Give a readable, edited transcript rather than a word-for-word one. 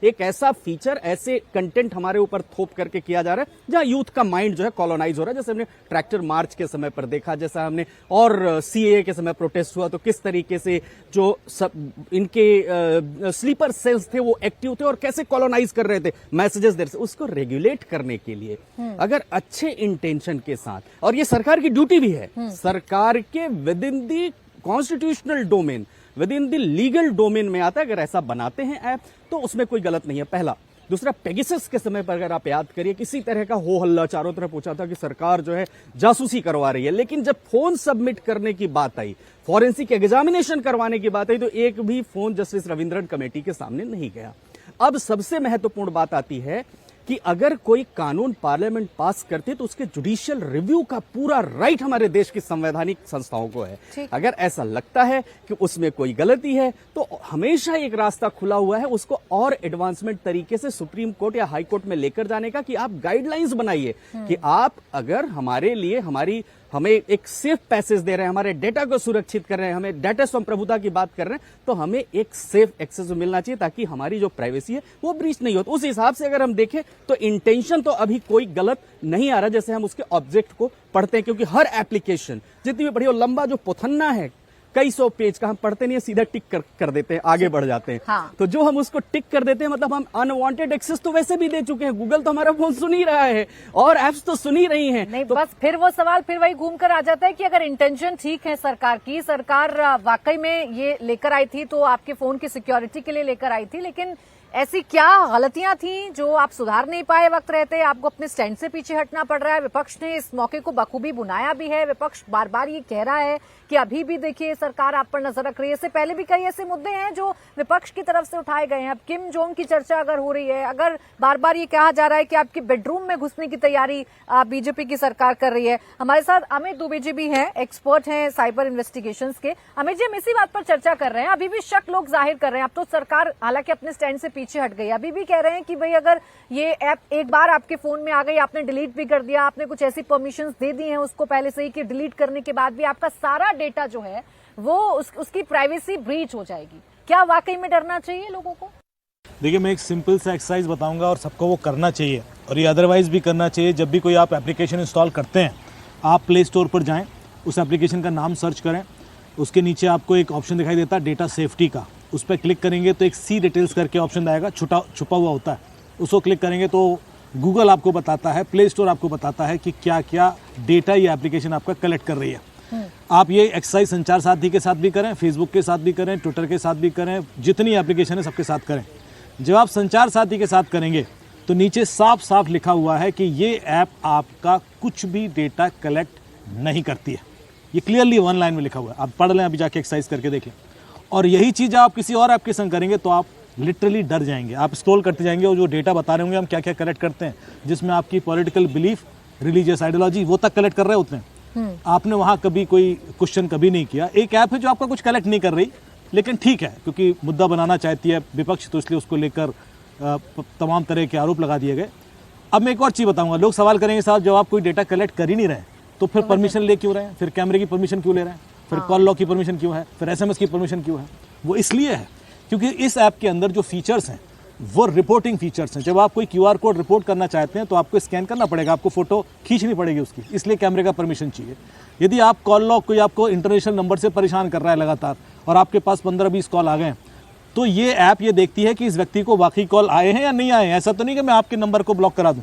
एक ऐसा फीचर, ऐसे कंटेंट हमारे ऊपर थोप करके किया जा रहा है जहां यूथ का माइंड जो है कॉलोनाइज हो रहा है। जैसे हमने ट्रैक्टर मार्च के समय पर देखा, जैसा हमने और सीएए के समय प्रोटेस्ट हुआ तो किस तरीके से जो सब इनके स्लीपर सेल्स थे वो एक्टिव थे और कैसे कॉलोनाइज कर रहे थे मैसेजेस देर से। उसको रेगुलेट करने के लिए अगर अच्छे इंटेंशन के साथ, और ये सरकार की ड्यूटी भी है, सरकार के with in the constitutional domain, with in the legal domain में आता है, अगर ऐसा बनाते हैं ऐप तो उसमें कोई गलत नहीं है, पहला। दूसरा, पेगासस के समय पर अगर आप याद करिए किसी तरह का हो हल्ला चारों तरफ पूछा था कि सरकार जो है जासूसी करवा रही है, लेकिन जब फोन सबमिट करने की बात आई, फॉरेंसिक एग्जामिनेशन करवाने की बात आई, तो एक भी फोन जस्टिस रविंद्रन कमेटी के सामने नहीं गया। अब सबसे महत्वपूर्ण बात आती है कि अगर कोई कानून पार्लियामेंट पास करती है तो उसके जुडिशियल रिव्यू का पूरा राइट हमारे देश की संवैधानिक संस्थाओं को है। अगर ऐसा लगता है कि उसमें कोई गलती है तो हमेशा एक रास्ता खुला हुआ है उसको और एडवांसमेंट तरीके से सुप्रीम कोर्ट या हाई कोर्ट में लेकर जाने का, कि आप गाइडलाइंस बनाइए कि आप अगर हमारे लिए हमें एक सेफ पैसेज दे रहे हैं, हमारे डेटा को सुरक्षित कर रहे हैं, हमें डेटा प्रभुता की बात कर रहे हैं, तो हमें एक सेफ एक्सेस मिलना चाहिए ताकि हमारी जो प्राइवेसी है वो ब्रीच नहीं हो। तो उस हिसाब से अगर हम देखें तो इंटेंशन तो अभी कोई गलत नहीं आ रहा जैसे हम उसके ऑब्जेक्ट को पढ़ते हैं, क्योंकि हर एप्लीकेशन जितनी भी बड़ी, लंबा जो पुथन्ना है कई सौ पेज का, हम पढ़ते नहीं है, सीधा टिक कर देते हैं, आगे बढ़ जाते हैं। हाँ। तो जो हम उसको टिक कर देते हैं मतलब हम अनवांटेड एक्सेस तो वैसे भी दे चुके हैं। गूगल तो हमारा फोन सुन ही रहा है और एप्स तो सुन ही रही हैं। नहीं, तो बस फिर वो सवाल फिर वही घूम कर आ जाता है कि अगर इंटेंशन ठीक है सरकार की, सरकार वाकई में ये लेकर आई थी तो आपके फोन की सिक्योरिटी के लिए लेकर आई थी, लेकिन ऐसी क्या गलतियां थी जो आप सुधार नहीं पाए वक्त रहते? आपको अपने स्टैंड से पीछे हटना पड़ रहा है। विपक्ष ने इस मौके को बखूबी बुनाया भी है। विपक्ष बार बार ये कह रहा है कि अभी भी देखिए सरकार आप पर नजर रख रही है। इससे पहले भी कई ऐसे मुद्दे हैं जो विपक्ष की तरफ से उठाए गए हैं। अब किम जोंग की चर्चा अगर हो रही है, अगर बार बार ये कहा जा रहा है कि आपकी बेडरूम में घुसने की तैयारी बीजेपी की सरकार कर रही है। हमारे साथ अमित दुबे जी भी हैं, एक्सपर्ट हैं साइबर इन्वेस्टिगेशंस के। अमित जी, हम इसी बात पर चर्चा कर रहे हैं। अभी भी शक लोग जाहिर कर रहे हैं। अब तो सरकार हालांकि अपने स्टैंड से पीछे हट गई, अभी भी कह रहे हैं कि भाई अगर ये ऐप एक बार आपके फोन में आ गई, आपने डिलीट भी कर दिया, आपने कुछ ऐसी परमिशंस दे दी हैं उसको पहले से ही कि डिलीट करने के बाद भी आपका सारा डेटा जो है वो उसकी प्राइवेसी ब्रीच हो जाएगी। क्या वाकई में डरना चाहिए लोगों को? देखिए, मैं एक सिंपल सा एक्सरसाइज बताऊंगा और सबको वो करना चाहिए, और ये अदरवाइज भी करना चाहिए। जब भी कोई आप एप्लीकेशन इंस्टॉल करते हैं, आप प्ले स्टोर पर जाएं, उस एप्लीकेशन का नाम सर्च करें, उसके नीचे आपको एक ऑप्शन दिखाई देता है डेटा सेफ्टी का, उस पर क्लिक करेंगे तो एक सी डिटेल्स करके ऑप्शन आएगा, छुपा हुआ होता है। उसको क्लिक करेंगे तो गूगल आपको बताता है, प्ले स्टोर आपको बताता है कि क्या क्या डेटा ये एप्लीकेशन आपका कलेक्ट कर रही है। आप ये एक्सरसाइज संचार साथी के साथ भी करें, फेसबुक के साथ भी करें, ट्विटर के साथ भी करें, जितनी एप्लीकेशन है सबके साथ करें। जब आप संचार साथी के साथ करेंगे तो नीचे साफ साफ लिखा हुआ है कि ये ऐप आपका कुछ भी डेटा कलेक्ट नहीं करती है। ये क्लियरली वन लाइन में लिखा हुआ है, आप पढ़ लें, अभी जाके एक्सरसाइज करके देख लें। और यही चीज़ आप किसी और ऐप के संग करेंगे तो आप लिटरली डर जाएंगे। आप स्क्रॉल करते जाएंगे और जो डेटा बता रहे होंगे हम क्या क्या कलेक्ट करते हैं, जिसमें आपकी पॉलिटिकल बिलीफ, रिलीजियस आइडियोलॉजी, वो तक कलेक्ट कर रहे होते हैं। आपने वहाँ कभी कोई क्वेश्चन कभी नहीं किया। एक ऐप है जो आपका कुछ कलेक्ट नहीं कर रही, लेकिन ठीक है क्योंकि मुद्दा बनाना चाहती है विपक्ष, तो इसलिए उसको लेकर तमाम तरह के आरोप लगा दिए गए। अब मैं एक और चीज़ बताऊंगा, लोग सवाल करेंगे साहब जब आप कोई डेटा कलेक्ट कर ही नहीं रहे तो फिर परमिशन ले क्यों रहे हैं, फिर कैमरे की परमिशन क्यों ले रहे हैं, फिर कॉल लॉक की परमिशन क्यों है, फिर SMS की परमिशन क्यों है? वो इसलिए है क्योंकि इस ऐप के अंदर जो फीचर्स हैं वो रिपोर्टिंग फीचर्स हैं। जब आप कोई QR कोड रिपोर्ट करना चाहते हैं तो आपको स्कैन करना पड़ेगा, आपको फोटो खींचनी पड़ेगी उसकी, इसलिए कैमरे का परमिशन चाहिए। यदि आप कॉल लॉक, कोई आपको इंटरनेशनल नंबर से परेशान कर रहा है लगातार और आपके पास 15-20 कॉल आ गए, तो ये ऐप ये देखती है कि इस व्यक्ति को वाकई कॉल आए हैं या नहीं आए हैं। ऐसा तो नहीं कि मैं आपके नंबर को ब्लॉक करा दूं,